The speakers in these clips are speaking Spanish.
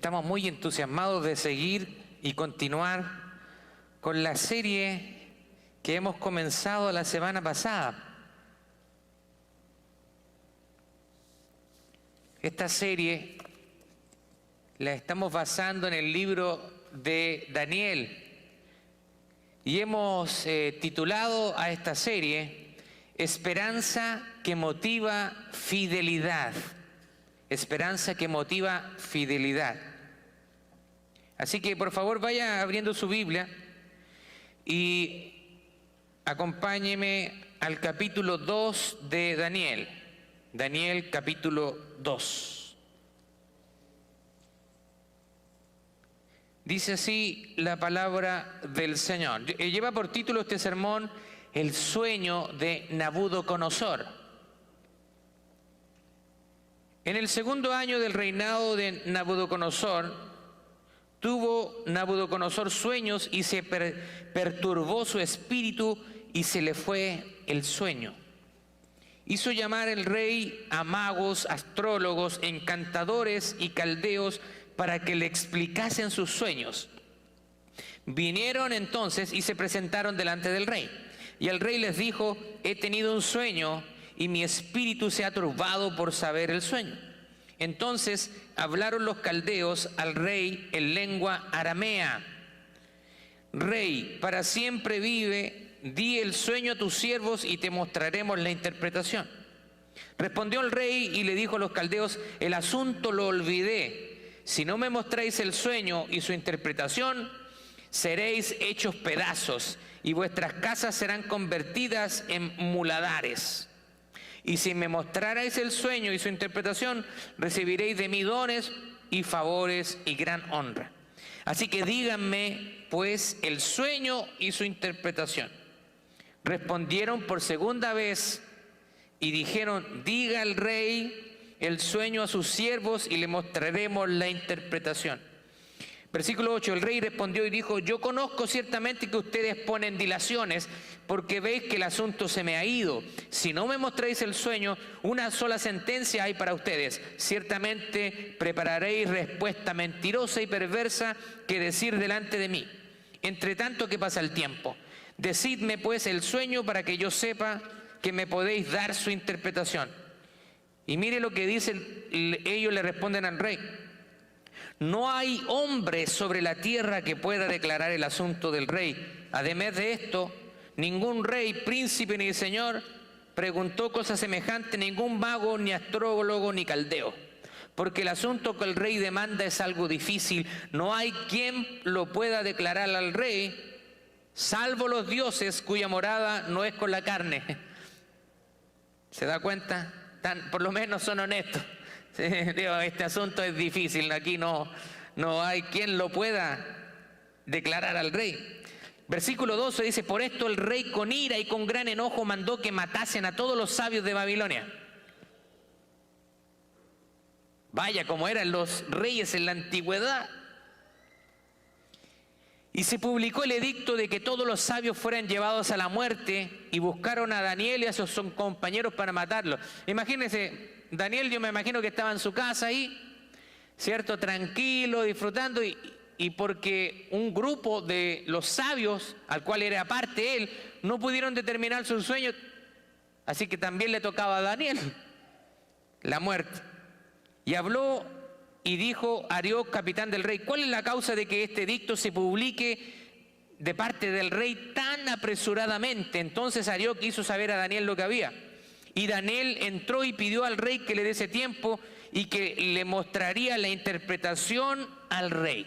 Estamos muy entusiasmados de seguir y continuar con la serie que hemos comenzado la semana pasada. Esta serie la estamos basando en el libro de Daniel y hemos titulado a esta serie Esperanza que motiva fidelidad. Esperanza que motiva fidelidad. Así que por favor vaya abriendo su Biblia y acompáñeme al capítulo 2 de Daniel. Daniel capítulo 2. Dice así la palabra del Señor. Lleva por título este sermón El sueño de Nabucodonosor. En el segundo año del reinado de Nabucodonosor, tuvo Nabucodonosor sueños y se perturbó su espíritu y se le fue el sueño. Hizo llamar el rey a magos, astrólogos, encantadores y caldeos para que le explicasen sus sueños. Vinieron entonces y se presentaron delante del rey. Y el rey les dijo: he tenido un sueño y mi espíritu se ha turbado por saber el sueño. Entonces hablaron los caldeos al rey en lengua aramea. Rey, para siempre vive, di el sueño a tus siervos y te mostraremos la interpretación. Respondió el rey y le dijo a los caldeos: el asunto lo olvidé. Si no me mostráis el sueño y su interpretación, seréis hechos pedazos y vuestras casas serán convertidas en muladares. Y si me mostrarais el sueño y su interpretación, recibiréis de mí dones y favores y gran honra. Así que díganme, pues, el sueño y su interpretación. Respondieron por segunda vez y dijeron: diga el rey el sueño a sus siervos y le mostraremos la interpretación. Versículo 8, el rey respondió y dijo: yo conozco ciertamente que ustedes ponen dilaciones porque veis que el asunto se me ha ido. Si no me mostráis el sueño, una sola sentencia hay para ustedes. Ciertamente prepararéis respuesta mentirosa y perversa que decir delante de mí. Entre tanto que pasa el tiempo, decidme pues el sueño para que yo sepa que me podéis dar su interpretación. Y mire lo que dicen, ellos le responden al rey: no hay hombre sobre la tierra que pueda declarar el asunto del rey. Además de esto, ningún rey, príncipe ni señor preguntó cosa semejante, ningún mago, ni astrólogo, ni caldeo. Porque el asunto que el rey demanda es algo difícil. No hay quien lo pueda declarar al rey, salvo los dioses cuya morada no es con la carne. ¿Se da cuenta? Por lo menos son honestos. Sí, digo, este asunto es difícil, aquí no hay quien lo pueda declarar al rey. Versículo 12 dice: por esto el rey con ira y con gran enojo mandó que matasen a todos los sabios de Babilonia. Vaya como eran los reyes en la antigüedad. Y se publicó el edicto de que todos los sabios fueran llevados a la muerte, y buscaron a Daniel y a sus compañeros para matarlos. Imagínense, Daniel, yo me imagino que estaba en su casa ahí, ¿cierto? Tranquilo, disfrutando, y porque un grupo de los sabios, al cual era parte él, no pudieron determinar sus sueños, así que también le tocaba a Daniel la muerte. Y habló y dijo Arioc, capitán del rey: ¿cuál es la causa de que este edicto se publique de parte del rey tan apresuradamente? Entonces Arioc hizo saber a Daniel lo que había. Y Daniel entró y pidió al rey que le diese tiempo y que le mostraría la interpretación al rey.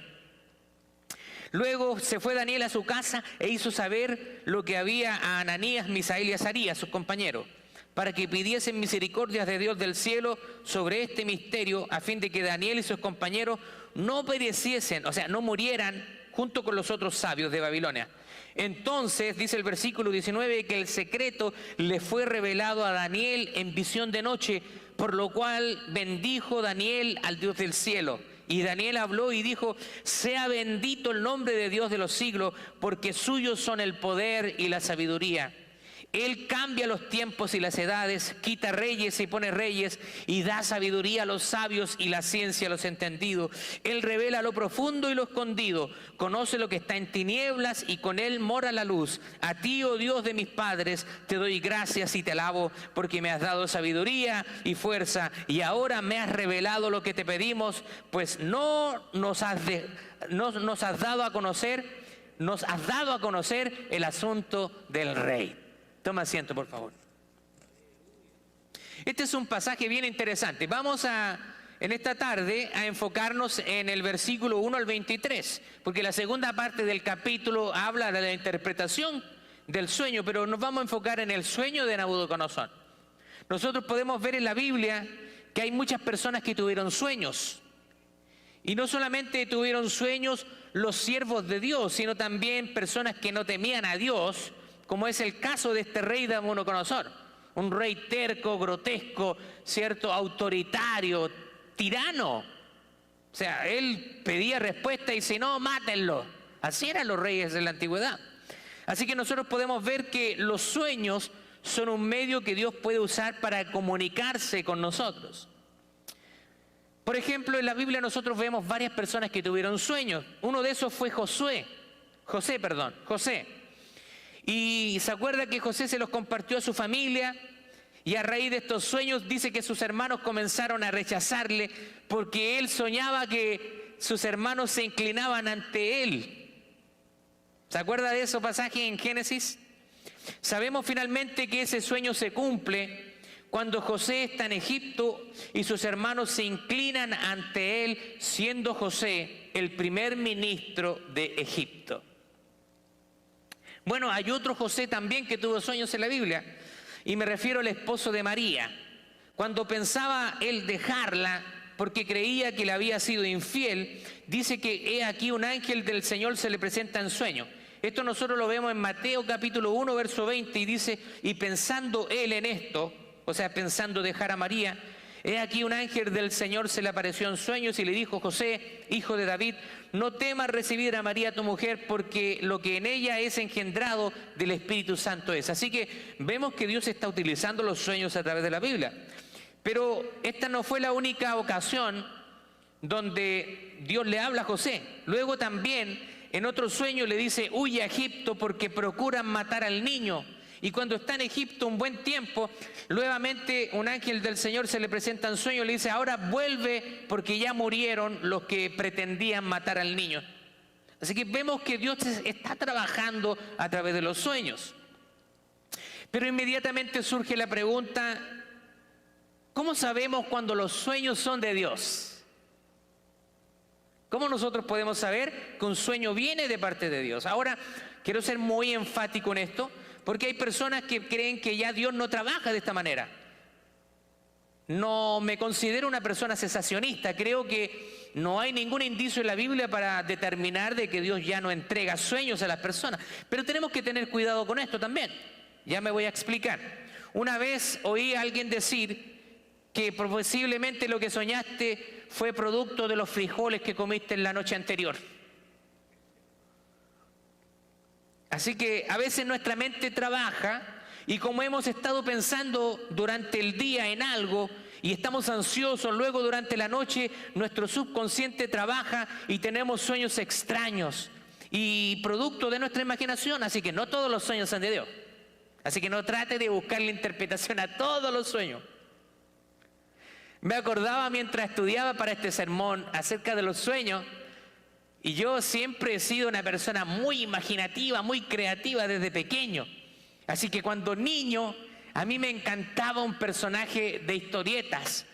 Luego se fue Daniel a su casa e hizo saber lo que había a Ananías, Misael y Azarías, sus compañeros, para que pidiesen misericordias de Dios del cielo sobre este misterio, a fin de que Daniel y sus compañeros no pereciesen, o sea, no murieran junto con los otros sabios de Babilonia. Entonces, dice el versículo 19, que el secreto le fue revelado a Daniel en visión de noche, por lo cual bendijo Daniel al Dios del cielo. Y Daniel habló y dijo: sea bendito el nombre de Dios de los siglos, porque suyos son el poder y la sabiduría. Él cambia los tiempos y las edades, quita reyes y pone reyes, y da sabiduría a los sabios y la ciencia a los entendidos. Él revela lo profundo y lo escondido, conoce lo que está en tinieblas y con Él mora la luz. A ti, oh Dios de mis padres, te doy gracias y te alabo, porque me has dado sabiduría y fuerza, y ahora me has revelado lo que te pedimos, pues no nos has dado a conocer el asunto del rey. Toma asiento, por favor. Este es un pasaje bien interesante. Vamos en esta tarde a enfocarnos en el versículo 1 al 23, porque la segunda parte del capítulo habla de la interpretación del sueño, pero nos vamos a enfocar en el sueño de Nabucodonosor. Nosotros podemos ver en la Biblia que hay muchas personas que tuvieron sueños. Y no solamente tuvieron sueños los siervos de Dios, sino también personas que no temían a Dios, como es el caso de este rey Nabucodonosor, un rey terco, grotesco, cierto, autoritario, tirano. O sea, él pedía respuesta y dice, no, mátenlo. Así eran los reyes de la antigüedad. Así que nosotros podemos ver que los sueños son un medio que Dios puede usar para comunicarse con nosotros. Por ejemplo, en la Biblia nosotros vemos varias personas que tuvieron sueños. Uno de esos fue José. Y se acuerda que José se los compartió a su familia, y a raíz de estos sueños dice que sus hermanos comenzaron a rechazarle porque él soñaba que sus hermanos se inclinaban ante él. ¿Se acuerda de ese pasaje en Génesis? Sabemos finalmente que ese sueño se cumple cuando José está en Egipto y sus hermanos se inclinan ante él, siendo José el primer ministro de Egipto. Bueno, hay otro José también que tuvo sueños en la Biblia, y me refiero al esposo de María. Cuando pensaba él dejarla porque creía que le había sido infiel, dice que he aquí un ángel del Señor se le presenta en sueño. Esto nosotros lo vemos en Mateo capítulo 1, verso 20, y dice, y pensando él en esto, o sea, pensando dejar a María, he aquí un ángel del Señor se le apareció en sueños y le dijo, José, hijo de David, no temas recibir a María tu mujer, porque lo que en ella es engendrado del Espíritu Santo es. Así que vemos que Dios está utilizando los sueños a través de la Biblia. Pero esta no fue la única ocasión donde Dios le habla a José. Luego también en otro sueño le dice, huye a Egipto porque procuran matar al niño. Y cuando está en Egipto un buen tiempo, nuevamente un ángel del Señor se le presenta en sueño y le dice, ahora vuelve porque ya murieron los que pretendían matar al niño. Así que vemos que Dios está trabajando a través de los sueños. Pero inmediatamente surge la pregunta, ¿cómo sabemos cuando los sueños son de Dios? ¿Cómo nosotros podemos saber que un sueño viene de parte de Dios? Ahora, quiero ser muy enfático en esto, porque hay personas que creen que ya Dios no trabaja de esta manera. No me considero una persona cesacionista. Creo que no hay ningún indicio en la Biblia para determinar de que Dios ya no entrega sueños a las personas. Pero tenemos que tener cuidado con esto también. Ya me voy a explicar. Una vez oí a alguien decir que posiblemente lo que soñaste fue producto de los frijoles que comiste en la noche anterior. Así que a veces nuestra mente trabaja y como hemos estado pensando durante el día en algo y estamos ansiosos, luego durante la noche nuestro subconsciente trabaja y tenemos sueños extraños y producto de nuestra imaginación. Así que no todos los sueños son de Dios. Así que no trate de buscar la interpretación a todos los sueños. Me acordaba mientras estudiaba para este sermón acerca de los sueños. Y yo siempre he sido una persona muy imaginativa, muy creativa desde pequeño. Así que cuando niño, a mí me encantaba un personaje de historietas.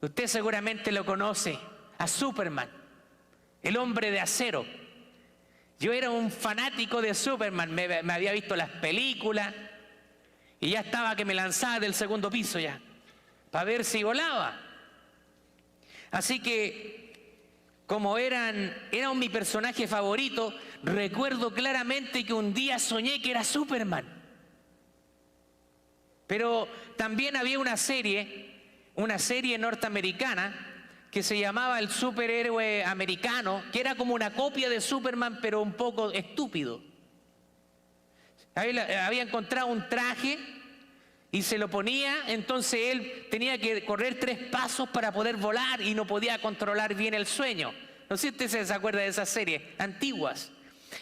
Usted seguramente lo conoce, a Superman, el hombre de acero. Yo era un fanático de Superman, me había visto las películas y ya estaba que me lanzaba del segundo piso ya, para ver si volaba. Así que como era mi personaje favorito, recuerdo claramente que un día soñé que era Superman. Pero también había una serie norteamericana que se llamaba El Superhéroe Americano, que era como una copia de Superman, pero un poco estúpido. Había encontrado un traje y se lo ponía, entonces él tenía que correr 3 pasos para poder volar y no podía controlar bien el sueño. No sé si usted se acuerda de esas series antiguas.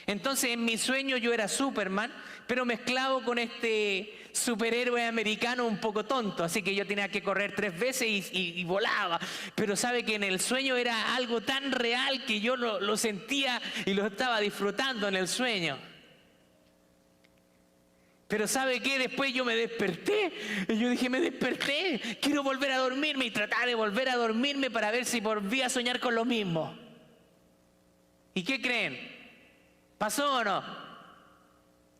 Entonces en mi sueño yo era Superman, pero mezclado con este superhéroe americano un poco tonto, así que yo tenía que correr 3 veces y volaba. Pero sabe que en el sueño era algo tan real que yo lo sentía y lo estaba disfrutando en el sueño. Pero ¿sabe qué? Después yo me desperté y yo dije, me desperté, quiero volver a dormirme, y tratar de volver a dormirme para ver si volvía a soñar con lo mismo. ¿Y qué creen? ¿Pasó o no?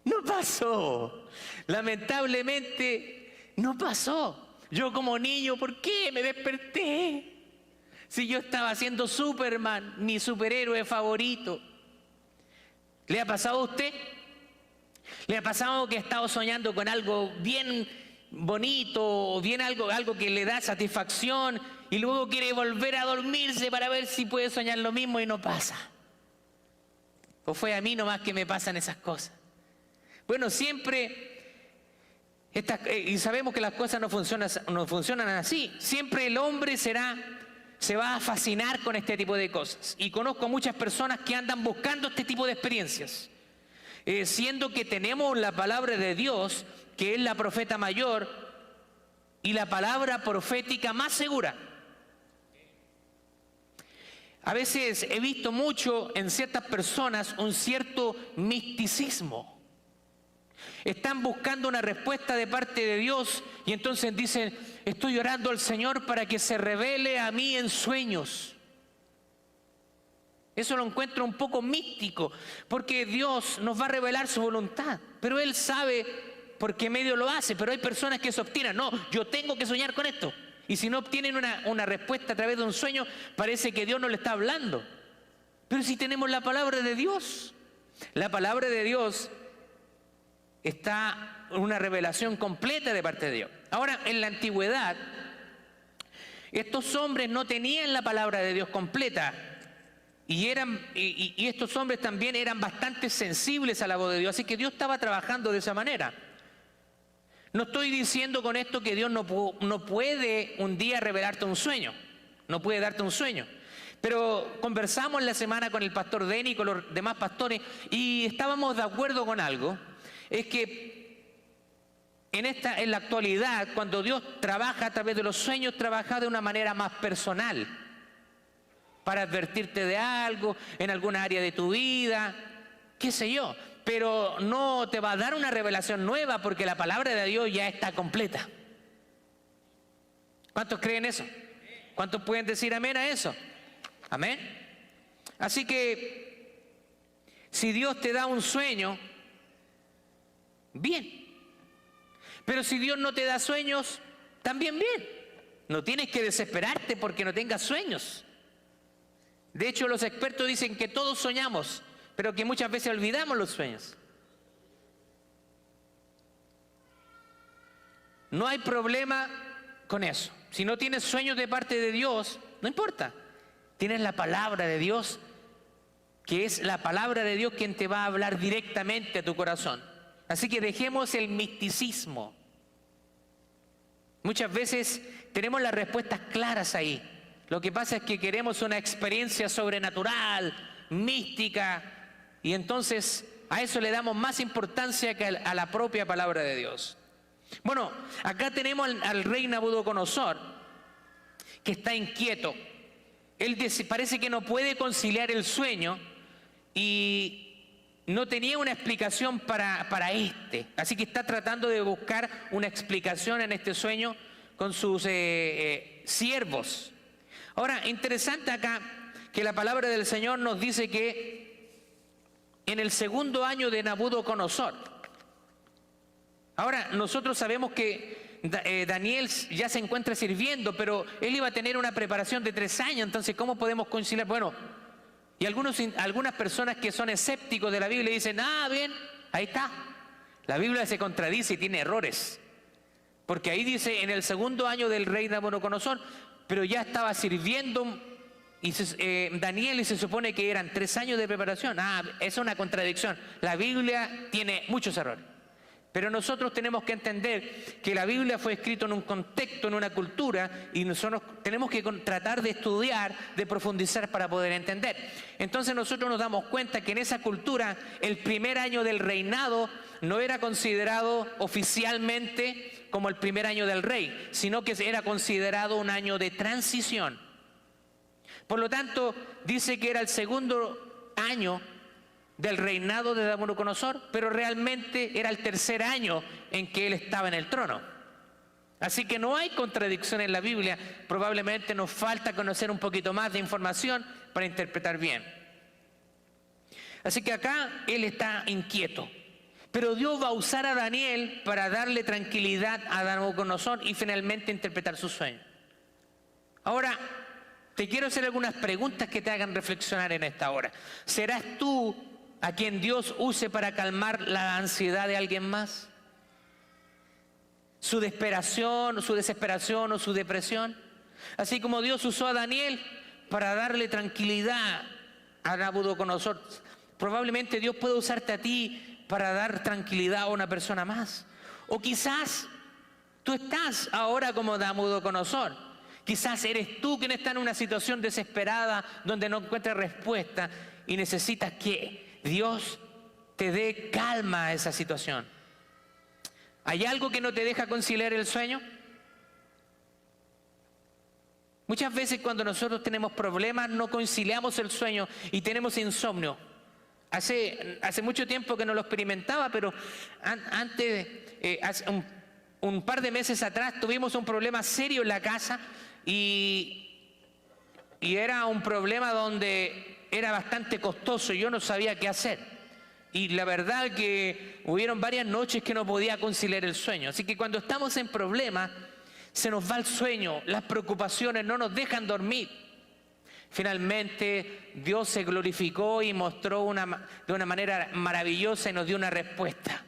No pasó. Lamentablemente no pasó. Yo como niño, ¿por qué me desperté? Si yo estaba siendo Superman, mi superhéroe favorito. ¿Le ha pasado a usted? ¿Le ha pasado que ha estado soñando con algo bien bonito, o bien algo que le da satisfacción, y luego quiere volver a dormirse para ver si puede soñar lo mismo y no pasa? ¿O fue a mí nomás que me pasan esas cosas? Bueno, siempre, y sabemos que las cosas no funcionan así. Siempre el hombre se va a fascinar con este tipo de cosas. Y conozco muchas personas que andan buscando este tipo de experiencias. Siendo que tenemos la palabra de Dios, que es la profeta mayor y la palabra profética más segura. A veces he visto mucho en ciertas personas un cierto misticismo. Están buscando una respuesta de parte de Dios y entonces dicen, estoy orando al Señor para que se revele a mí en sueños. Eso lo encuentro un poco místico, porque Dios nos va a revelar su voluntad, pero Él sabe por qué medio lo hace. Pero hay personas que se obstinan, no, yo tengo que soñar con esto. Y si no obtienen una respuesta a través de un sueño, parece que Dios no le está hablando. Pero si tenemos la palabra de Dios, la palabra de Dios está una revelación completa de parte de Dios. Ahora, en la antigüedad, estos hombres no tenían la palabra de Dios completa. Y estos hombres también eran bastante sensibles a la voz de Dios, así que Dios estaba trabajando de esa manera. No estoy diciendo con esto que Dios no puede un día revelarte un sueño, no puede darte un sueño. Pero conversamos la semana con el pastor Denny y con los demás pastores y estábamos de acuerdo con algo, es que en la actualidad, cuando Dios trabaja a través de los sueños, trabaja de una manera más personal, para advertirte de algo, en alguna área de tu vida, qué sé yo. Pero no te va a dar una revelación nueva porque la palabra de Dios ya está completa. ¿Cuántos creen eso? ¿Cuántos pueden decir amén a eso? Amén. Así que, si Dios te da un sueño, bien. Pero si Dios no te da sueños, también bien. No tienes que desesperarte porque no tengas sueños. De hecho, los expertos dicen que todos soñamos, pero que muchas veces olvidamos los sueños. No hay problema con eso. Si no tienes sueños de parte de Dios, no importa. Tienes la palabra de Dios, que es la palabra de Dios quien te va a hablar directamente a tu corazón. Así que dejemos el misticismo. Muchas veces tenemos las respuestas claras ahí. Lo que pasa es que queremos una experiencia sobrenatural, mística, y entonces a eso le damos más importancia que a la propia palabra de Dios. Bueno, acá tenemos al rey Nabucodonosor, que está inquieto. Él parece que no puede conciliar el sueño y no tenía una explicación para este. Así que está tratando de buscar una explicación en este sueño con sus siervos. Ahora, interesante acá que la palabra del Señor nos dice que en el 2.º año de Nabucodonosor. Ahora, nosotros sabemos que Daniel ya se encuentra sirviendo, pero él iba a tener una preparación de 3 años, entonces ¿cómo podemos conciliar? Bueno, y algunas personas que son escépticos de la Biblia dicen, bien, ahí está. La Biblia se contradice y tiene errores. Porque ahí dice, en el 2.º año del rey Nabucodonosor, pero ya estaba sirviendo Daniel y se supone que eran 3 años de preparación. Es una contradicción. La Biblia tiene muchos errores. Pero nosotros tenemos que entender que la Biblia fue escrita en un contexto, en una cultura, y nosotros tenemos que tratar de estudiar, de profundizar para poder entender. Entonces nosotros nos damos cuenta que en esa cultura el primer año del reinado no era considerado oficialmente como el primer año del rey, sino que era considerado un año de transición. Por lo tanto, dice que era el segundo año del reinado de Nabucodonosor, pero realmente era el tercer año en que él estaba en el trono. Así que no hay contradicción en la Biblia, probablemente nos falta conocer un poquito más de información para interpretar bien. Así que acá él está inquieto, pero Dios va a usar a Daniel para darle tranquilidad a Nabucodonosor y finalmente interpretar su sueño. Ahora, te quiero hacer algunas preguntas que te hagan reflexionar en esta hora. ¿Serás tú a quien Dios use para calmar la ansiedad de alguien más? ¿Su desesperación o su depresión? Así como Dios usó a Daniel para darle tranquilidad a Nabucodonosor, probablemente Dios puede usarte a ti para dar tranquilidad a una persona más. O quizás tú estás ahora como Nabucodonosor. Quizás eres tú quien está en una situación desesperada donde no encuentras respuesta y necesitas que Dios te dé calma a esa situación. ¿Hay algo que no te deja conciliar el sueño? Muchas veces cuando nosotros tenemos problemas no conciliamos el sueño y tenemos insomnio. Hace mucho tiempo que no lo experimentaba, pero hace un par de meses atrás tuvimos un problema serio en la casa y era un problema donde era bastante costoso y yo no sabía qué hacer. Y la verdad que hubieron varias noches que no podía conciliar el sueño. Así que cuando estamos en problemas, se nos va el sueño, las preocupaciones no nos dejan dormir. Finalmente, Dios se glorificó y mostró de una manera maravillosa y nos dio una respuesta.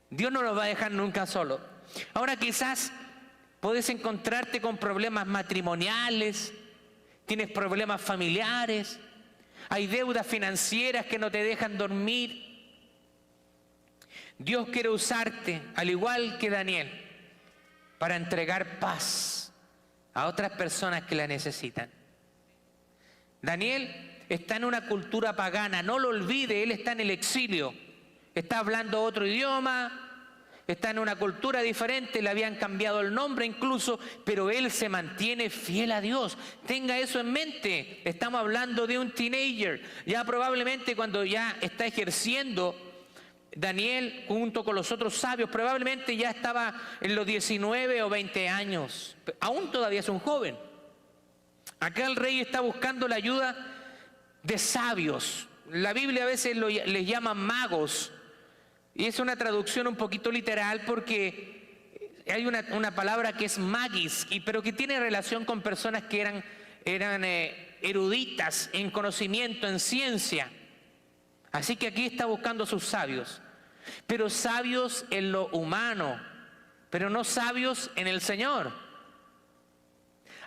Dios no nos va a dejar nunca solo. Ahora quizás puedes encontrarte con problemas matrimoniales, tienes problemas familiares, hay deudas financieras que no te dejan dormir. Dios quiere usarte, al igual que Daniel, para entregar paz a otras personas que la necesitan. Daniel está en una cultura pagana, no lo olvide, él está en el exilio, está hablando otro idioma, está en una cultura diferente, le habían cambiado el nombre incluso, pero él se mantiene fiel a Dios. Tenga eso en mente, estamos hablando de un teenager, ya probablemente cuando ya está ejerciendo, Daniel junto con los otros sabios, probablemente ya estaba en los 19 o 20 años, aún todavía es un joven. Acá el rey está buscando la ayuda de sabios, la Biblia a veces les llama magos, y es una traducción un poquito literal porque hay una palabra que es magis, pero que tiene relación con personas que eran eruditas en conocimiento, en ciencia. Así que aquí está buscando a sus sabios, pero sabios en lo humano, pero no sabios en el Señor.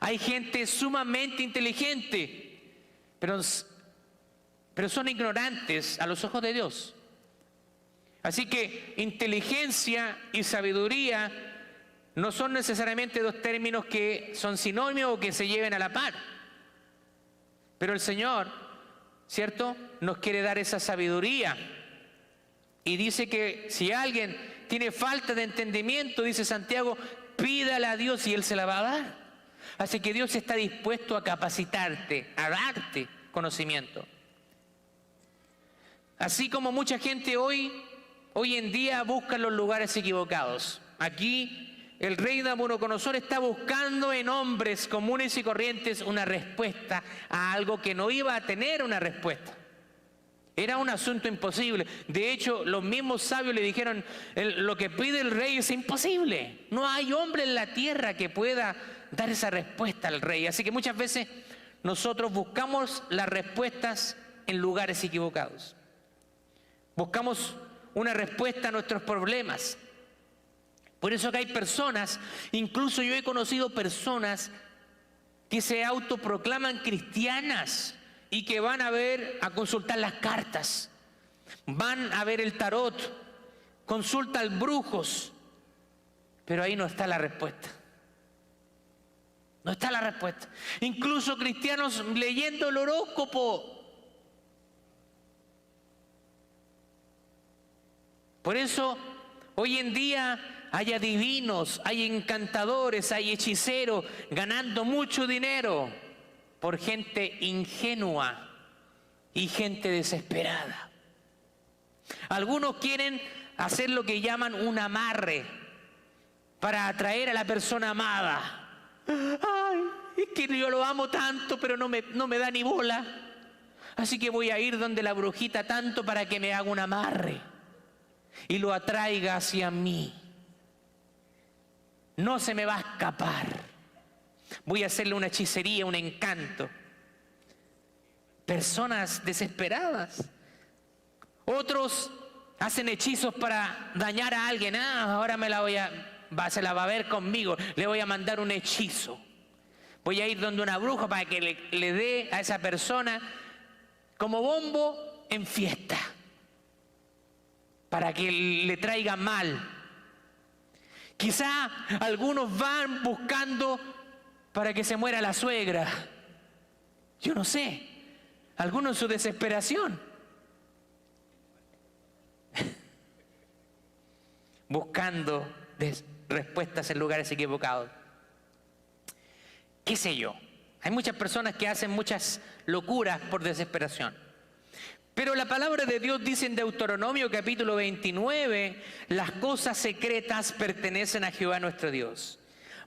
Hay gente sumamente inteligente, pero son ignorantes a los ojos de Dios. Así que inteligencia y sabiduría no son necesariamente dos términos que son sinónimos o que se lleven a la par. Pero el Señor, ¿cierto?, nos quiere dar esa sabiduría. Y dice que si alguien tiene falta de entendimiento, dice Santiago, pídale a Dios y Él se la va a dar. Así que Dios está dispuesto a capacitarte, a darte conocimiento. Así como mucha gente hoy en día busca los lugares equivocados. Aquí el rey Nabucodonosor está buscando en hombres comunes y corrientes una respuesta a algo que no iba a tener una respuesta. Era un asunto imposible. De hecho, los mismos sabios le dijeron, lo que pide el rey es imposible. No hay hombre en la tierra que pueda dar esa respuesta al rey. Así que muchas veces nosotros buscamos las respuestas en lugares equivocados. Buscamos una respuesta a nuestros problemas. Por eso que hay personas, incluso yo he conocido personas que se autoproclaman cristianas y que van a consultar las cartas, van a ver el tarot, consulta al brujos, pero ahí no está la respuesta. No está la respuesta. Incluso cristianos leyendo el horóscopo. Por eso, hoy en día hay adivinos, hay encantadores, hay hechiceros ganando mucho dinero por gente ingenua y gente desesperada. Algunos quieren hacer lo que llaman un amarre para atraer a la persona amada. Ay, es que yo lo amo tanto, pero no me da ni bola. Así que voy a ir donde la brujita tanto para que me haga un amarre y lo atraiga hacia mí. No se me va a escapar. Voy a hacerle una hechicería, un encanto. Personas desesperadas. Otros hacen hechizos para dañar a alguien. Ahora se la va a ver conmigo. Le voy a mandar un hechizo. Voy a ir donde una bruja para que le dé a esa persona como bombo en fiesta, para que le traiga mal. Quizá algunos van buscando para que se muera la suegra. Yo no sé. Algunos en su desesperación. Buscando respuestas en lugares equivocados. ¿Qué sé yo? Hay muchas personas que hacen muchas locuras por desesperación. Pero la palabra de Dios dice en Deuteronomio capítulo 29, las cosas secretas pertenecen a Jehová nuestro Dios.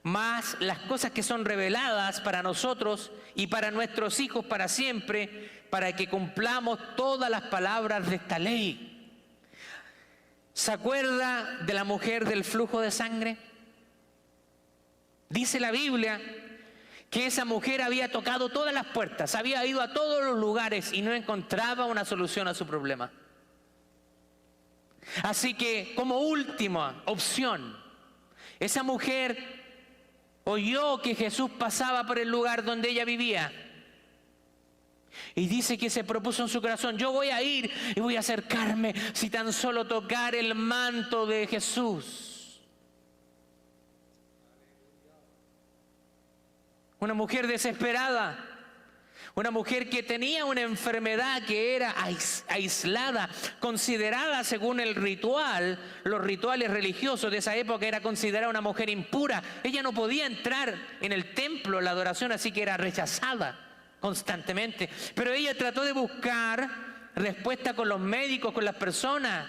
Mas las cosas que son reveladas para nosotros y para nuestros hijos para siempre, para que cumplamos todas las palabras de esta ley. ¿Se acuerda de la mujer del flujo de sangre? Dice la Biblia que esa mujer había tocado todas las puertas, había ido a todos los lugares y no encontraba una solución a su problema. Así que, como última opción, esa mujer oyó que Jesús pasaba por el lugar donde ella vivía. Y dice que se propuso en su corazón: yo voy a ir y voy a acercarme si tan solo tocar el manto de Jesús. Una mujer desesperada, una mujer que tenía una enfermedad que era aislada, considerada según el ritual, los rituales religiosos de esa época, era considerada una mujer impura. Ella no podía entrar en el templo, la adoración, así que era rechazada constantemente. Pero ella trató de buscar respuesta con los médicos, con las personas.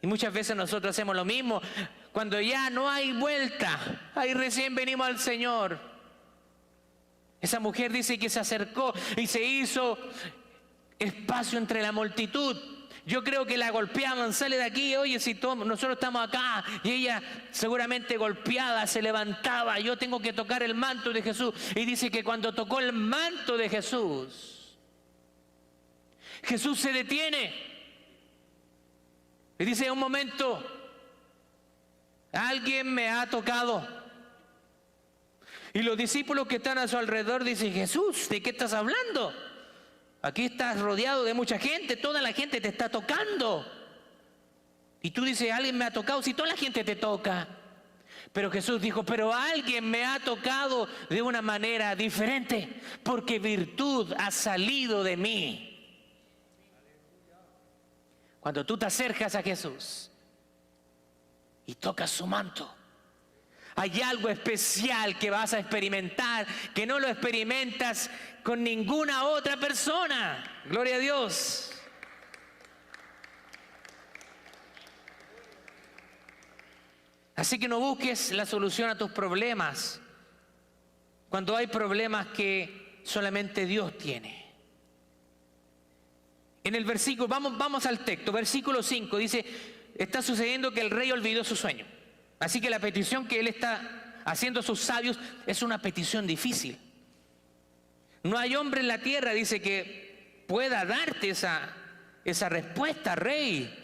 Y muchas veces nosotros hacemos lo mismo. Cuando ya no hay vuelta, ahí recién venimos al Señor. Esa mujer dice que se acercó y se hizo espacio entre la multitud. Yo creo que la golpeaban: sale de aquí, oye, si nosotros estamos acá. Y ella, seguramente golpeada, se levantaba: yo tengo que tocar el manto de Jesús. Y dice que cuando tocó el manto de Jesús, Jesús se detiene y dice: un momento, alguien me ha tocado. Y los discípulos que están a su alrededor dicen: Jesús, ¿de qué estás hablando? Aquí estás rodeado de mucha gente, toda la gente te está tocando. Y tú dices: alguien me ha tocado, si toda la gente te toca. Pero Jesús dijo: pero alguien me ha tocado de una manera diferente, porque virtud ha salido de mí. Cuando tú te acercas a Jesús y tocas su manto, hay algo especial que vas a experimentar, que no lo experimentas con ninguna otra persona. Gloria a Dios. Así que no busques la solución a tus problemas cuando hay problemas que solamente Dios tiene. En el versículo, vamos al texto, versículo 5, dice: está sucediendo que el rey olvidó su sueño. Así que la petición que él está haciendo a sus sabios es una petición difícil. No hay hombre en la tierra, dice, que pueda darte esa respuesta, rey.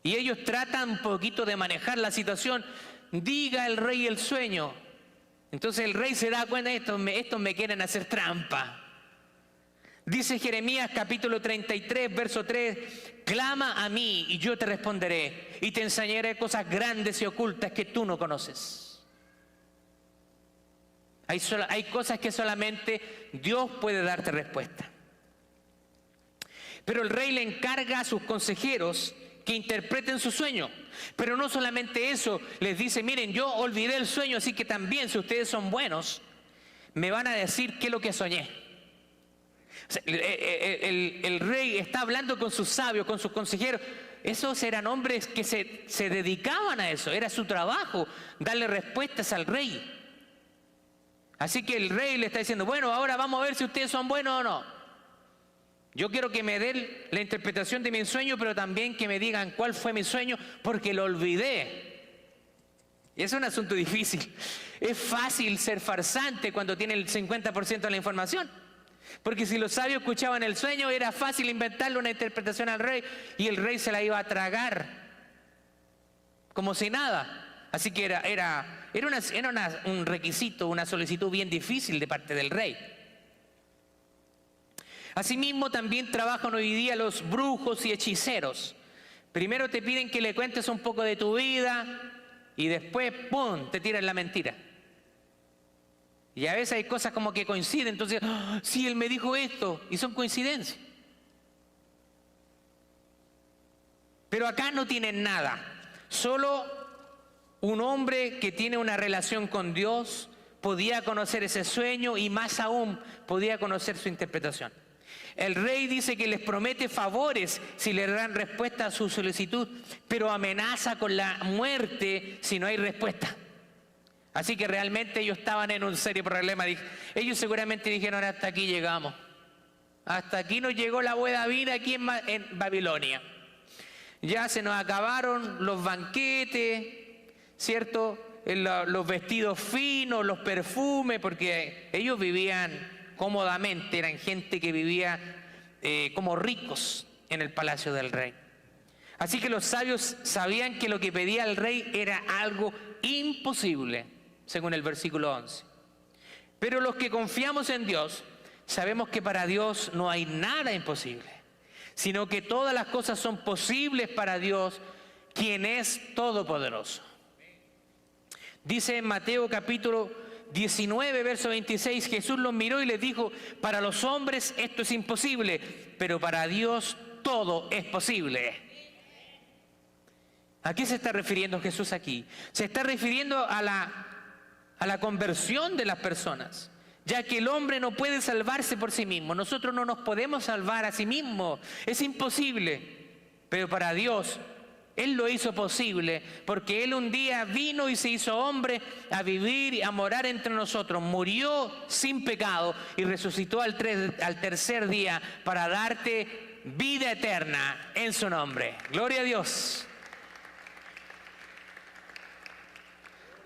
Y ellos tratan un poquito de manejar la situación. Diga el rey el sueño. Entonces el rey se da cuenta: estos me quieren hacer trampa. Dice Jeremías capítulo 33, verso 3, clama a mí y yo te responderé y te enseñaré cosas grandes y ocultas que tú no conoces. Hay cosas que solamente Dios puede darte respuesta. Pero el rey le encarga a sus consejeros que interpreten su sueño. Pero no solamente eso, les dice, miren, yo olvidé el sueño, así que también, si ustedes son buenos, me van a decir qué es lo que soñé. O sea, el rey está hablando con sus sabios, con sus consejeros. Esos eran hombres que se dedicaban a eso, era su trabajo, darle respuestas al rey. Así que el rey le está diciendo, bueno, ahora vamos a ver si ustedes son buenos o no. Yo quiero que me den la interpretación de mi sueño, pero también que me digan cuál fue mi sueño, porque lo olvidé. Y es un asunto difícil. Es fácil ser farsante cuando tiene el 50% de la información. Porque si los sabios escuchaban el sueño, era fácil inventarle una interpretación al rey y el rey se la iba a tragar como si nada. Así que era un requisito, una solicitud bien difícil de parte del rey. Asimismo, también trabajan hoy día los brujos y hechiceros. Primero te piden que le cuentes un poco de tu vida y después, ¡pum!, te tiran la mentira. Y a veces hay cosas como que coinciden, entonces, ¡oh, sí, él me dijo esto! Y son coincidencias. Pero acá no tienen nada. Solo un hombre que tiene una relación con Dios podía conocer ese sueño y más aún podía conocer su interpretación. El rey dice que les promete favores si le dan respuesta a su solicitud, pero amenaza con la muerte si no hay respuesta. Así que realmente ellos estaban en un serio problema. Ellos seguramente dijeron, hasta aquí llegamos. Hasta aquí nos llegó la buena vida aquí en Babilonia. Ya se nos acabaron los banquetes, ¿cierto? Los vestidos finos, los perfumes, porque ellos vivían cómodamente, eran gente que vivía como ricos en el palacio del rey. Así que los sabios sabían que lo que pedía el rey era algo imposible, según el versículo 11. Pero los que confiamos en Dios, sabemos que para Dios no hay nada imposible, sino que todas las cosas son posibles para Dios, quien es todopoderoso. Dice en Mateo capítulo 19, verso 26, Jesús los miró y les dijo, para los hombres esto es imposible, pero para Dios todo es posible. ¿A qué se está refiriendo Jesús aquí? Se está refiriendo a la conversión de las personas, ya que el hombre no puede salvarse por sí mismo. Nosotros no nos podemos salvar a sí mismos, es imposible, pero para Dios Él lo hizo posible, porque Él un día vino y se hizo hombre a vivir y a morar entre nosotros. Murió sin pecado y resucitó al tercer día para darte vida eterna en su nombre. Gloria a Dios.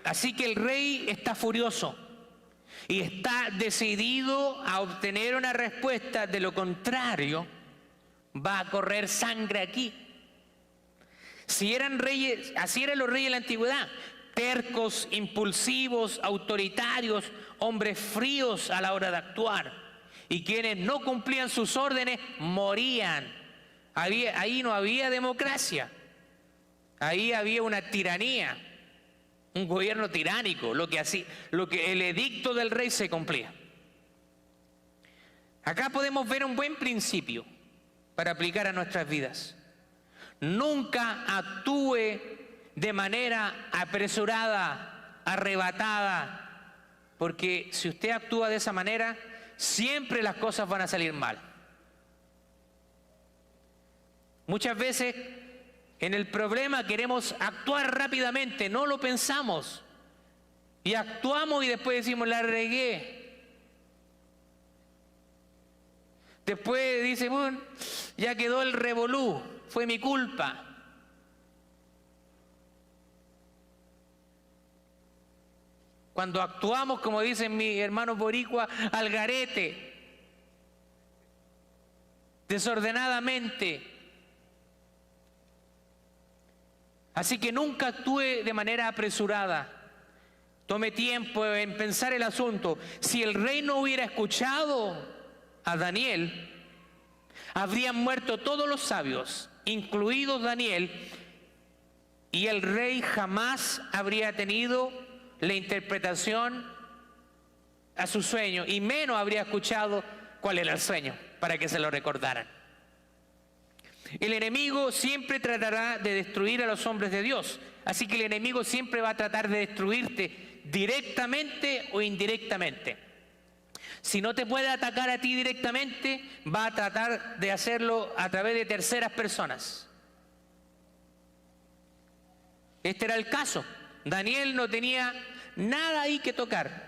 Así que el rey está furioso y está decidido a obtener una respuesta. De lo contrario, va a correr sangre aquí. Si eran reyes, así eran los reyes de la antigüedad, tercos, impulsivos, autoritarios, hombres fríos a la hora de actuar, y quienes no cumplían sus órdenes morían. Ahí no había democracia, ahí había una tiranía, un gobierno tiránico. Lo que el edicto del rey se cumplía. Acá podemos ver un buen principio para aplicar a nuestras vidas. Nunca actúe de manera apresurada, arrebatada, porque si usted actúa de esa manera, siempre las cosas van a salir mal. Muchas veces en el problema queremos actuar rápidamente, no lo pensamos y actuamos y después decimos, la regué. Después dice, bueno, ya quedó el revolú. Fue mi culpa. Cuando actuamos, como dicen mis hermanos boricua, al garete, desordenadamente. Así que nunca actúe de manera apresurada. Tome tiempo en pensar el asunto. Si el rey no hubiera escuchado a Daniel, habrían muerto todos los sabios, incluidos Daniel, y el rey jamás habría tenido la interpretación a su sueño, y menos habría escuchado cuál era el sueño, para que se lo recordaran. El enemigo siempre tratará de destruir a los hombres de Dios, así que el enemigo siempre va a tratar de destruirte directamente o indirectamente. Si no te puede atacar a ti directamente, va a tratar de hacerlo a través de terceras personas. Este era el caso. Daniel no tenía nada ahí que tocar,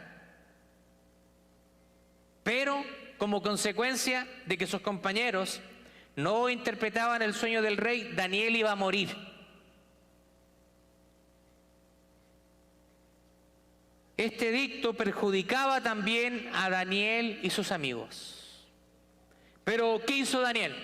pero como consecuencia de que sus compañeros no interpretaban el sueño del rey, Daniel iba a morir. Este edicto perjudicaba también a Daniel y sus amigos. Pero ¿qué hizo Daniel?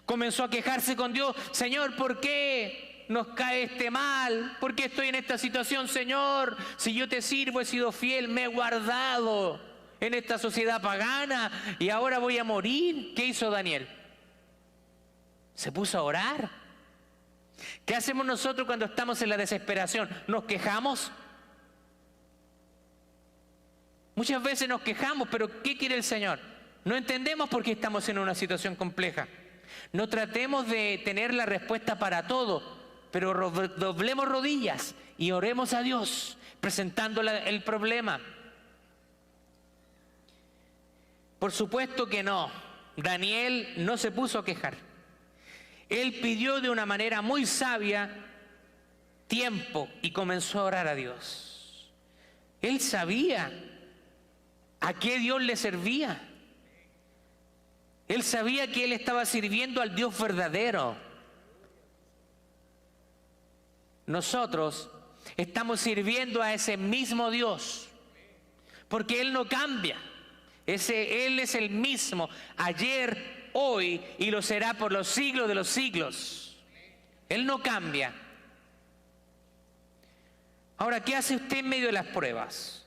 Comenzó a quejarse con Dios. Señor, ¿por qué nos cae este mal? ¿Por qué estoy en esta situación, Señor? Si yo te sirvo, he sido fiel, me he guardado en esta sociedad pagana y ahora voy a morir. ¿Qué hizo Daniel? Se puso a orar. ¿Qué hacemos nosotros cuando estamos en la desesperación? ¿Nos quejamos? Muchas veces nos quejamos, pero ¿qué quiere el Señor? No entendemos por qué estamos en una situación compleja. No tratemos de tener la respuesta para todo, pero doblemos rodillas y oremos a Dios presentando el problema. Por supuesto que no. Daniel no se puso a quejar. Él pidió de una manera muy sabia tiempo y comenzó a orar a Dios. Él sabía a qué Dios le servía. Él sabía que él estaba sirviendo al Dios verdadero. Nosotros estamos sirviendo a ese mismo Dios, porque Él no cambia. Él es el mismo, ayer, hoy, y lo será por los siglos de los siglos. Él no cambia. Ahora, ¿qué hace usted en medio de las pruebas?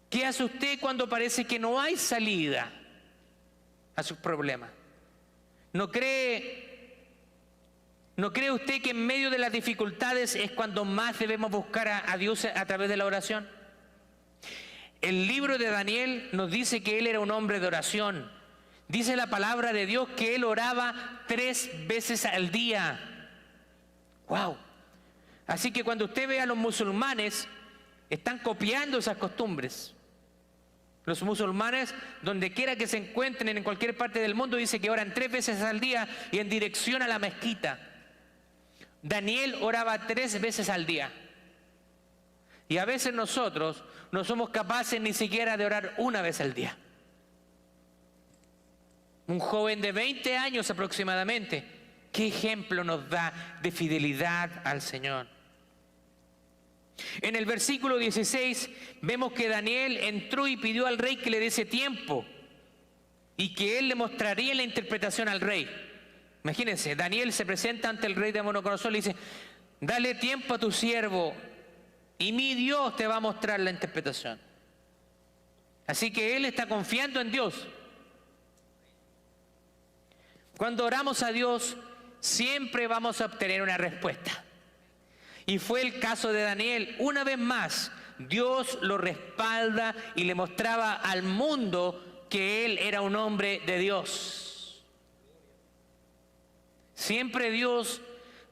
¿Qué hace usted cuando parece que no hay salida a sus problemas? ¿No cree usted que en medio de las dificultades es cuando más debemos buscar a Dios a través de la oración? El libro de Daniel nos dice que él era un hombre de oración. Dice la palabra de Dios que él oraba 3 veces al día. ¡Wow! Así que cuando usted ve a los musulmanes, están copiando esas costumbres. Los musulmanes, donde quiera que se encuentren en cualquier parte del mundo, dice que oran 3 veces al día y en dirección a la mezquita. Daniel oraba 3 veces al día. Y a veces nosotros no somos capaces ni siquiera de orar 1 vez al día. Un joven de 20 años aproximadamente, ¿qué ejemplo nos da de fidelidad al Señor? En el versículo 16 vemos que Daniel entró y pidió al rey que le diese tiempo y que él le mostraría la interpretación al rey. Imagínense, Daniel se presenta ante el rey de Nabucodonosor y le dice: dale tiempo a tu siervo y mi Dios te va a mostrar la interpretación. Así que él está confiando en Dios. Cuando oramos a Dios, siempre vamos a obtener una respuesta. Y fue el caso de Daniel. Una vez más, Dios lo respalda y le mostraba al mundo que él era un hombre de Dios. Siempre Dios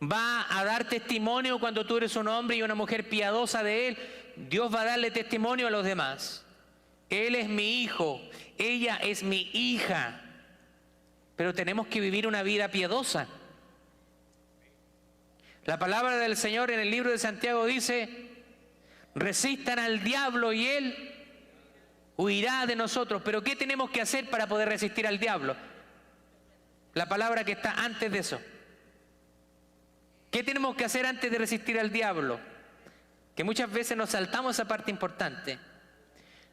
va a dar testimonio cuando tú eres un hombre y una mujer piadosa de Él. Dios va a darle testimonio a los demás. Él es mi hijo, ella es mi hija. Pero tenemos que vivir una vida piadosa. La palabra del Señor en el libro de Santiago dice: resistan al diablo y él huirá de nosotros. Pero ¿qué tenemos que hacer para poder resistir al diablo? La palabra que está antes de eso. ¿Qué tenemos que hacer antes de resistir al diablo? Que muchas veces nos saltamos esa parte importante.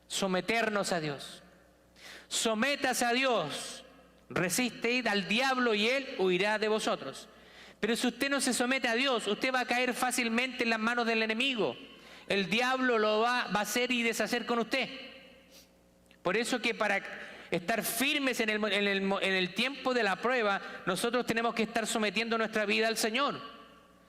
Someternos a Dios. Sométase a Dios. Resistid al diablo y él huirá de vosotros. Pero si usted no se somete a Dios, usted va a caer fácilmente en las manos del enemigo. El diablo lo va a hacer y deshacer con usted. Por eso que para estar firmes en el tiempo de la prueba, nosotros tenemos que estar sometiendo nuestra vida al Señor.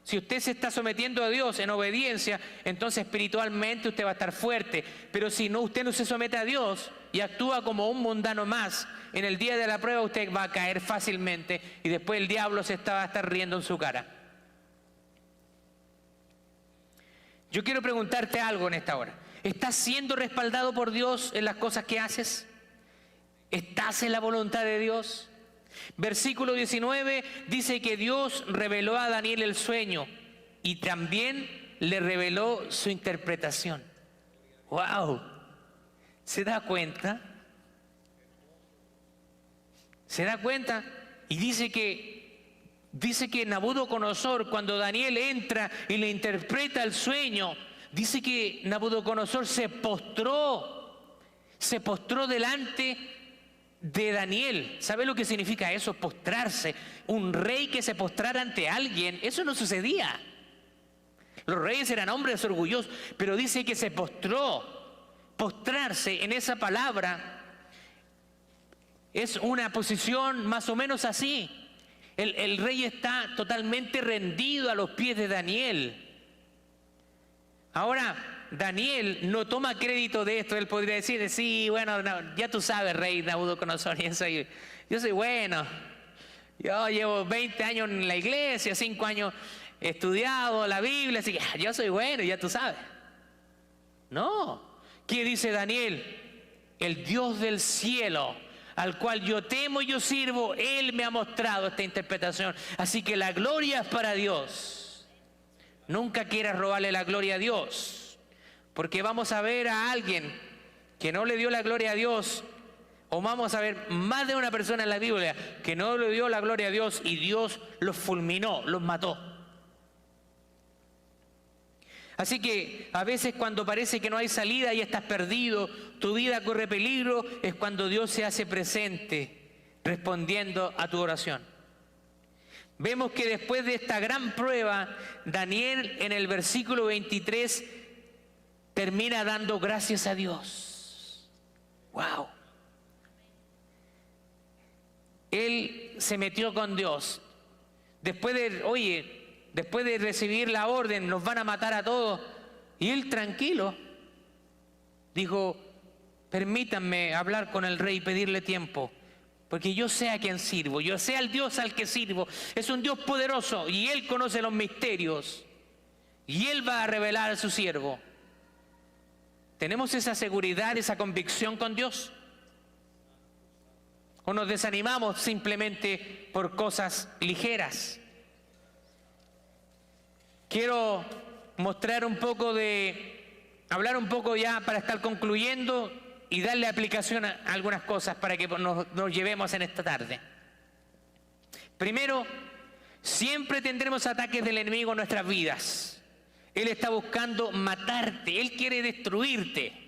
Si usted se está sometiendo a Dios en obediencia, entonces espiritualmente usted va a estar fuerte. Pero si no, usted no se somete a Dios y actúa como un mundano más, en el día de la prueba usted va a caer fácilmente y después el diablo va a estar riendo en su cara. Yo quiero preguntarte algo en esta hora. ¿Estás siendo respaldado por Dios en las cosas que haces? ¿Estás en la voluntad de Dios? Versículo 19 dice que Dios reveló a Daniel el sueño y también le reveló su interpretación. ¡Wow! ¿Se da cuenta? ¿Se da cuenta? Y dice que Nabucodonosor, cuando Daniel entra y le interpreta el sueño, dice que Nabucodonosor se postró delante de Daniel. ¿Sabe lo que significa eso? Postrarse. Un rey que se postrara ante alguien, eso no sucedía. Los reyes eran hombres orgullosos, pero dice que se postró. Postrarse en esa palabra es una posición más o menos así. El rey está totalmente rendido a los pies de Daniel. Ahora, Daniel no toma crédito de esto. Él podría decir, sí, bueno, no, ya tú sabes, rey Nabucodonosor, yo soy bueno. Yo llevo 20 años en la iglesia, 5 años he estudiado la Biblia, así que yo soy bueno, ya tú sabes. No. ¿Qué dice Daniel? El Dios del cielo, al cual yo temo y yo sirvo, Él me ha mostrado esta interpretación. Así que la gloria es para Dios. Nunca quieras robarle la gloria a Dios, porque vamos a ver a alguien que no le dio la gloria a Dios, o vamos a ver más de una persona en la Biblia que no le dio la gloria a Dios y Dios los fulminó, los mató. Así que a veces cuando parece que no hay salida y estás perdido, tu vida corre peligro, es cuando Dios se hace presente respondiendo a tu oración. Vemos que después de esta gran prueba, Daniel en el versículo 23 termina dando gracias a Dios. ¡Wow! Él se metió con Dios. Después de recibir la orden, nos van a matar a todos. Y él tranquilo dijo, permítanme hablar con el rey y pedirle tiempo. Porque yo sé a quién sirvo, yo sé al Dios al que sirvo. Es un Dios poderoso y Él conoce los misterios. Y Él va a revelar a su siervo. ¿Tenemos esa seguridad, esa convicción con Dios? ¿O nos desanimamos simplemente por cosas ligeras? Quiero hablar un poco ya para estar concluyendo y darle aplicación a algunas cosas para que nos llevemos en esta tarde. Primero, siempre tendremos ataques del enemigo en nuestras vidas. Él está buscando matarte, él quiere destruirte.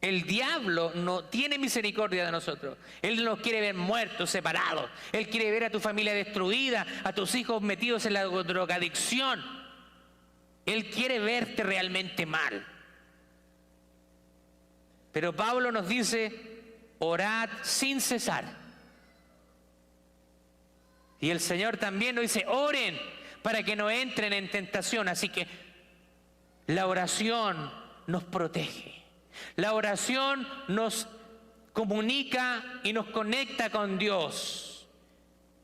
El diablo no tiene misericordia de nosotros. Él nos quiere ver muertos, separados. Él quiere ver a tu familia destruida, a tus hijos metidos en la drogadicción. Él quiere verte realmente mal. Pero Pablo nos dice, orad sin cesar. Y el Señor también nos dice, oren para que no entren en tentación. Así que la oración nos protege. La oración nos comunica y nos conecta con Dios.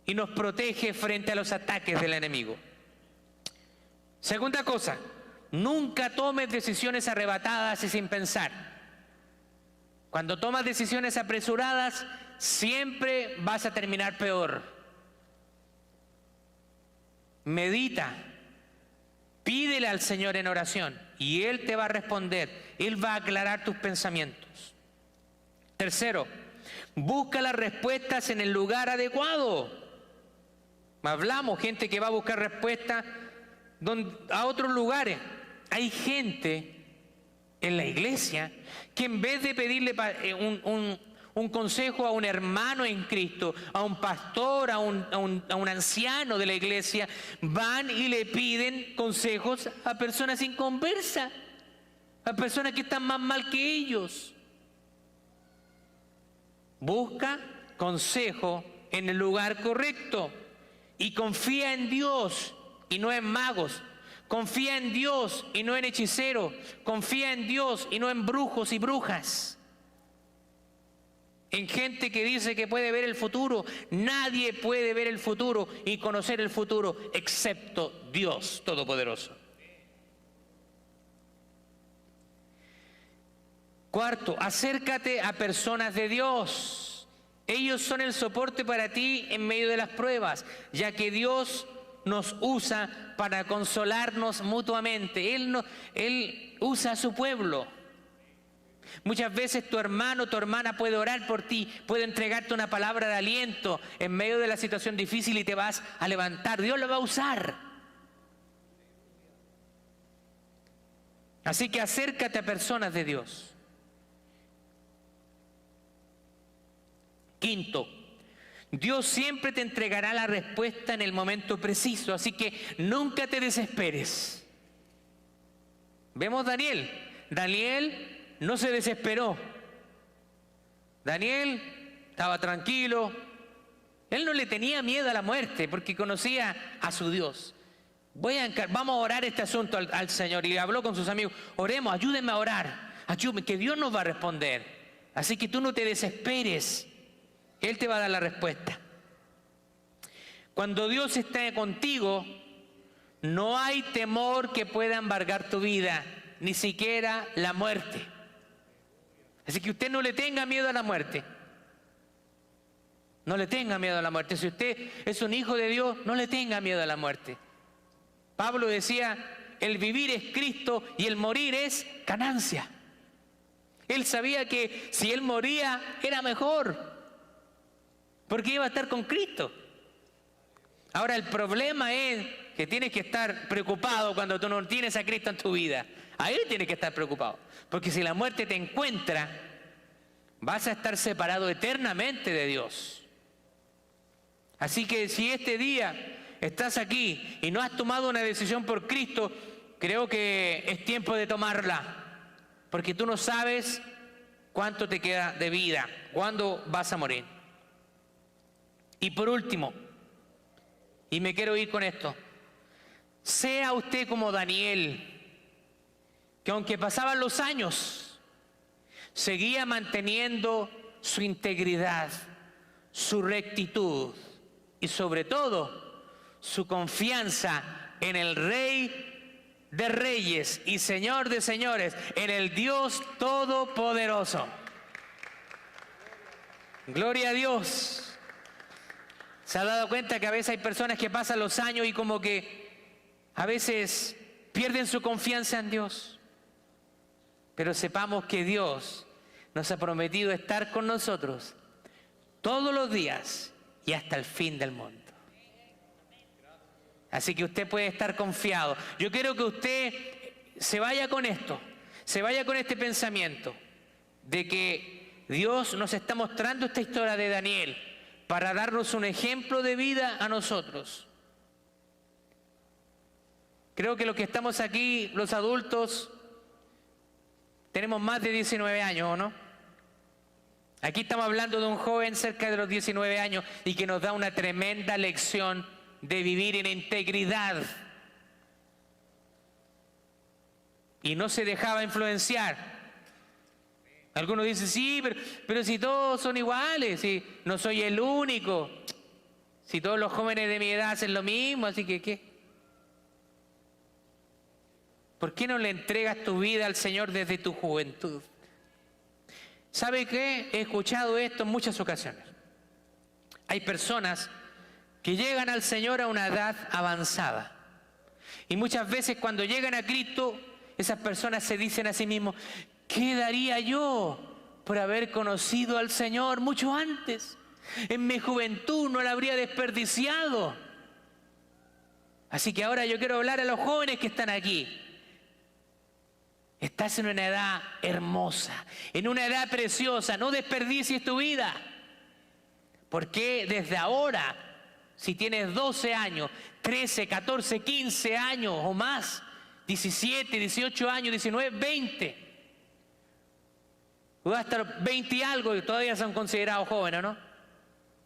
Y nos protege frente a los ataques del enemigo. Segunda cosa, nunca tomes decisiones arrebatadas y sin pensar. Cuando tomas decisiones apresuradas, siempre vas a terminar peor. Medita, pídele al Señor en oración y Él te va a responder. Él va a aclarar tus pensamientos. Tercero, busca las respuestas en el lugar adecuado. Hablamos, gente que va a buscar respuestas a otros lugares. Hay gente en la iglesia que en vez de pedirle un consejo a un hermano en Cristo, a un pastor, a un anciano de la iglesia, van y le piden consejos a personas inconversas, a personas que están más mal que ellos. Busca consejo en el lugar correcto y confía en Dios y no en magos. Confía en Dios y no en hechiceros. Confía en Dios y no en brujos y brujas. En gente que dice que puede ver el futuro. Nadie puede ver el futuro y conocer el futuro excepto Dios Todopoderoso. Cuarto, acércate a personas de Dios. Ellos son el soporte para ti en medio de las pruebas, ya que Dios nos usa para consolarnos mutuamente. Él usa a su pueblo. Muchas veces tu hermano, tu hermana puede orar por ti, puede entregarte una palabra de aliento en medio de la situación difícil y te vas a levantar. Dios lo va a usar. Así que acércate a personas de Dios. Quinto, Dios siempre te entregará la respuesta en el momento preciso, así que nunca te desesperes. Vemos Daniel. Daniel no se desesperó. Daniel estaba tranquilo. Él no le tenía miedo a la muerte porque conocía a su Dios. Vamos a orar este asunto al Señor. Y le habló con sus amigos. Oremos, ayúdenme a orar. Ayúdenme, que Dios nos va a responder. Así que tú no te desesperes. Él te va a dar la respuesta. Cuando Dios está contigo, no hay temor que pueda embargar tu vida, ni siquiera la muerte. Así que usted no le tenga miedo a la muerte. No le tenga miedo a la muerte. Si usted es un hijo de Dios, no le tenga miedo a la muerte. Pablo decía, el vivir es Cristo y el morir es ganancia. Él sabía que si él moría era mejor, porque iba a estar con Cristo. Ahora el problema es que tienes que estar preocupado cuando tú no tienes a Cristo en tu vida. Ahí tienes que estar preocupado. Porque si la muerte te encuentra, vas a estar separado eternamente de Dios. Así que si este día estás aquí y no has tomado una decisión por Cristo, creo que es tiempo de tomarla. Porque tú no sabes cuánto te queda de vida, cuándo vas a morir. Y por último, y me quiero ir con esto, sea usted como Daniel, que aunque pasaban los años, seguía manteniendo su integridad, su rectitud y sobre todo su confianza en el Rey de Reyes y Señor de Señores, en el Dios Todopoderoso. Gloria a Dios. ¿Se ha dado cuenta que a veces hay personas que pasan los años y como que a veces pierden su confianza en Dios? Pero sepamos que Dios nos ha prometido estar con nosotros todos los días y hasta el fin del mundo. Así que usted puede estar confiado. Yo quiero que usted se vaya con esto, se vaya con este pensamiento de que Dios nos está mostrando esta historia de Daniel para darnos un ejemplo de vida a nosotros. Creo que los que estamos aquí, los adultos, tenemos más de 19 años, ¿o no? Aquí estamos hablando de un joven cerca de los 19 años y que nos da una tremenda lección de vivir en integridad. Y no se dejaba influenciar. Algunos dicen, sí, pero si todos son iguales, si no soy el único, si todos los jóvenes de mi edad hacen lo mismo, así que ¿qué? ¿Por qué no le entregas tu vida al Señor desde tu juventud? ¿Sabe qué? He escuchado esto en muchas ocasiones. Hay personas que llegan al Señor a una edad avanzada. Y muchas veces cuando llegan a Cristo, esas personas se dicen a sí mismos, ¿qué daría yo por haber conocido al Señor mucho antes? En mi juventud no la habría desperdiciado. Así que ahora yo quiero hablar a los jóvenes que están aquí. Estás en una edad hermosa, en una edad preciosa. No desperdicies tu vida. Porque desde ahora, si tienes 12 años, 13, 14, 15 años o más, 17, 18 años, 19, 20, Va a estar 20 y algo y todavía son considerados jóvenes, ¿no?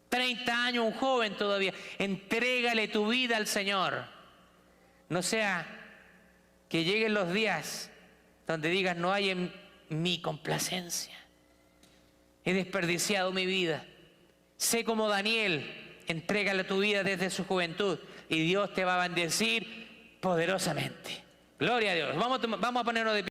30 años, un joven todavía. Entrégale tu vida al Señor. No sea que lleguen los días donde digas, no hay en mi complacencia. He desperdiciado mi vida. Sé como Daniel, entrégale tu vida desde su juventud y Dios te va a bendecir poderosamente. Gloria a Dios. Vamos a ponernos de pie.